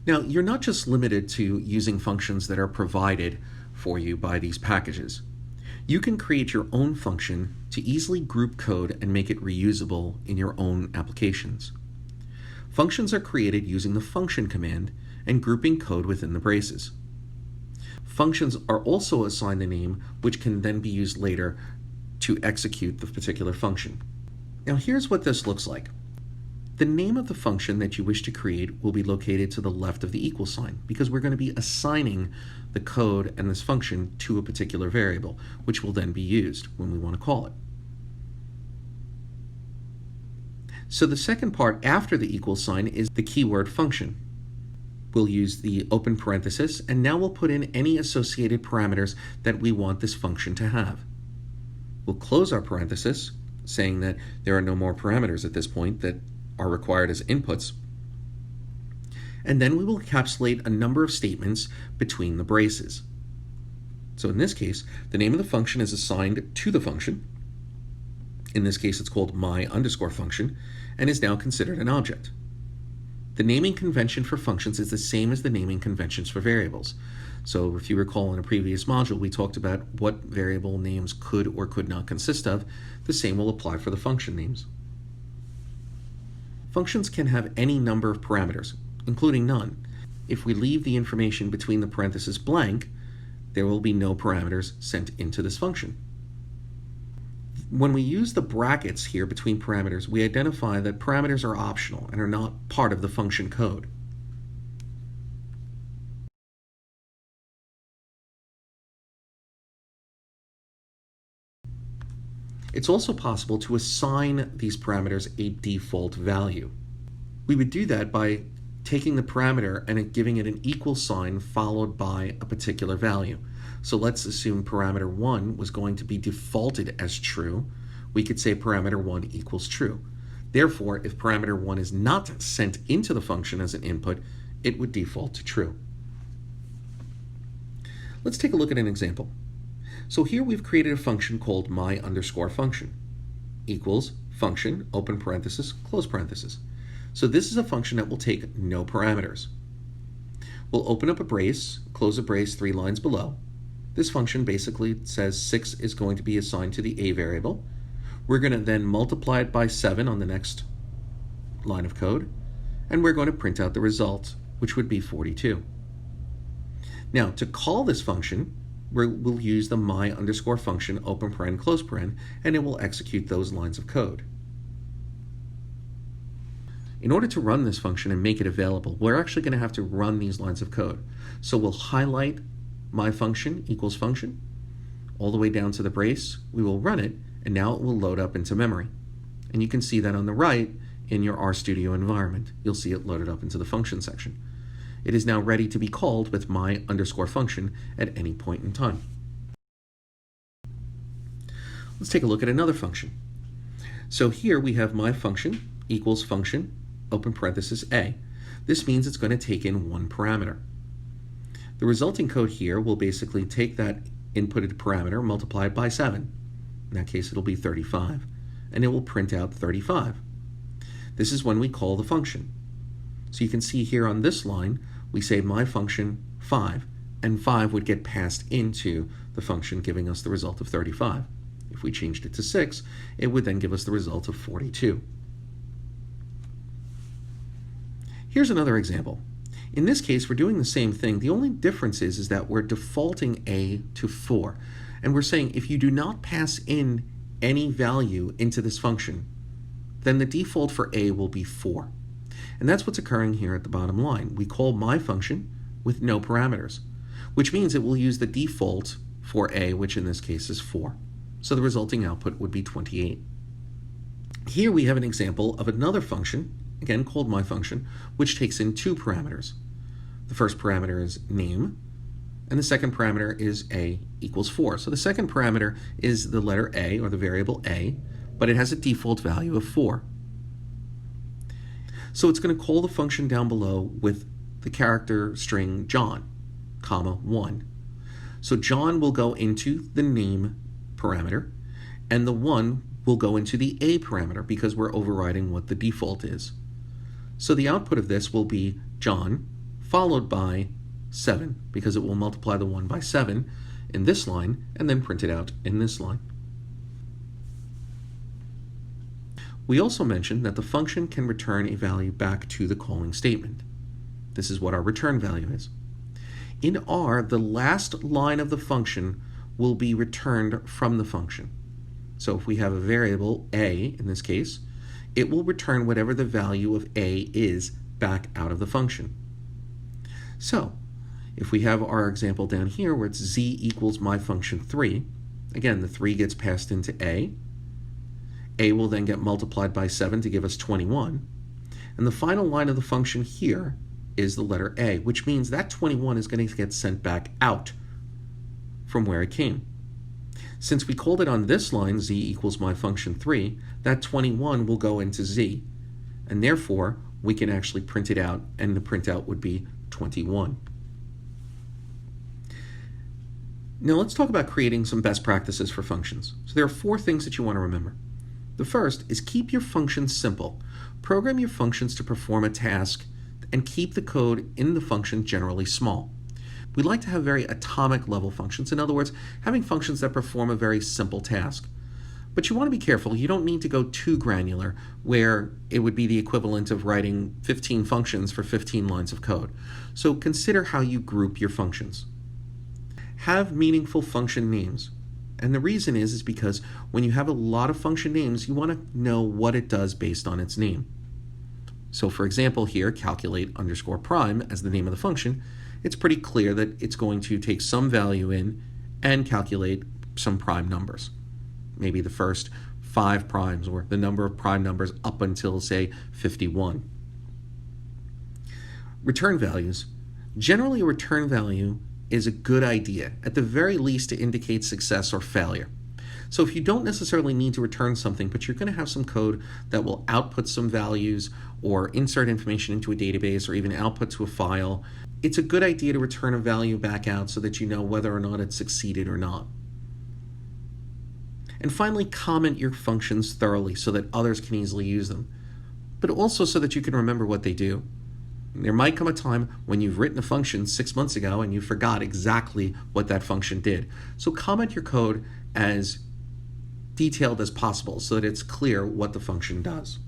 Now, you're not just limited to using functions that are provided for you by these packages. You can create your own function to easily group code and make it reusable in your own applications. Functions are created using the function command and grouping code within the braces. Functions are also assigned a name which can then be used later to execute the particular function. Now here's what this looks like. The name of the function that you wish to create will be located to the left of the equal sign because we're going to be assigning the code and this function to a particular variable, which will then be used when we want to call it. So the second part after the equal sign is the keyword function. We'll use the open parenthesis, and now we'll put in any associated parameters that we want this function to have. We'll close our parenthesis, saying that there are no more parameters at this point that are required as inputs. And then we will encapsulate a number of statements between the braces. So in this case, the name of the function is assigned to the function. In this case, it's called my_function and is now considered an object. The naming convention for functions is the same as the naming conventions for variables. So if you recall in a previous module, we talked about what variable names could or could not consist of. The same will apply for the function names. Functions can have any number of parameters, including none. If we leave the information between the parentheses blank, there will be no parameters sent into this function. When we use the brackets here between parameters, we identify that parameters are optional and are not part of the function code. It's also possible to assign these parameters a default value. We would do that by taking the parameter and giving it an equal sign followed by a particular value. So let's assume parameter 1 was going to be defaulted as true. We could say parameter 1 equals true. Therefore, if parameter 1 is not sent into the function as an input, it would default to true. Let's take a look at an example. So here we've created a function called my_function equals function, open parenthesis, close parenthesis. So this is a function that will take no parameters. We'll open up a brace, close a brace 3 lines below. This function basically says 6 is going to be assigned to the a variable. We're going to then multiply it by 7 on the next line of code, and we're going to print out the result, which would be 42. Now, to call this function, we'll use the my_function, open paren, close paren, and it will execute those lines of code. In order to run this function and make it available, we're actually going to have to run these lines of code. So we'll highlight my function equals function all the way down to the brace. We will run it, and now it will load up into memory. And you can see that on the right in your RStudio environment. You'll see it loaded up into the function section. It is now ready to be called with my_function at any point in time. Let's take a look at another function. So here we have my function equals function, open parenthesis a. This means it's going to take in one parameter. The resulting code here will basically take that inputted parameter multiplied by 7. In that case, it'll be 35, and it will print out 35. This is when we call the function. So you can see here on this line, we say my function 5, and 5 would get passed into the function, giving us the result of 35. If we changed it to 6, it would then give us the result of 42. Here's another example. In this case, we're doing the same thing. The only difference is that we're defaulting a to 4. And we're saying if you do not pass in any value into this function, then the default for a will be 4. And that's what's occurring here at the bottom line. We call my function with no parameters, which means it will use the default for a, which in this case is 4. So the resulting output would be 28. Here we have an example of another function, again called my function, which takes in 2 parameters. The first parameter is name, and the second parameter is a equals 4. So the second parameter is the letter a, or the variable a, but it has a default value of 4. So it's going to call the function down below with the character string John, comma 1. So John will go into the name parameter, and the 1 will go into the a parameter because we're overriding what the default is. So the output of this will be John followed by 7, because it will multiply the 1 by 7 in this line and then print it out in this line. We also mentioned that the function can return a value back to the calling statement. This is what our return value is. In R, the last line of the function will be returned from the function. So if we have a variable a, in this case, it will return whatever the value of a is back out of the function. So if we have our example down here where it's z equals my function 3, again, the 3 gets passed into a will then get multiplied by 7 to give us 21, and the final line of the function here is the letter a, which means that 21 is going to get sent back out from where it came. Since we called it on this line, z equals my function 3, that 21 will go into z, and therefore we can actually print it out, and the printout would be 21. Now let's talk about creating some best practices for functions. So there are 4 things that you want to remember. The first is keep your functions simple. Program your functions to perform a task and keep the code in the function generally small. We like to have very atomic level functions. In other words, having functions that perform a very simple task. But you want to be careful. You don't need to go too granular, where it would be the equivalent of writing 15 functions for 15 lines of code. So consider how you group your functions. Have meaningful function names. And the reason is because when you have a lot of function names, you want to know what it does based on its name. So for example here, calculate underscore prime as the name of the function, it's pretty clear that it's going to take some value in and calculate some prime numbers. Maybe the first 5 primes, or the number of prime numbers up until, say, 51. Return values. Generally, a return value is a good idea, at the very least to indicate success or failure. So if you don't necessarily need to return something, but you're going to have some code that will output some values or insert information into a database or even output to a file, it's a good idea to return a value back out so that you know whether or not it succeeded or not. And finally, comment your functions thoroughly so that others can easily use them, but also so that you can remember what they do. There might come a time when you've written a function 6 months ago and you forgot exactly what that function did. So comment your code as detailed as possible so that it's clear what the function does.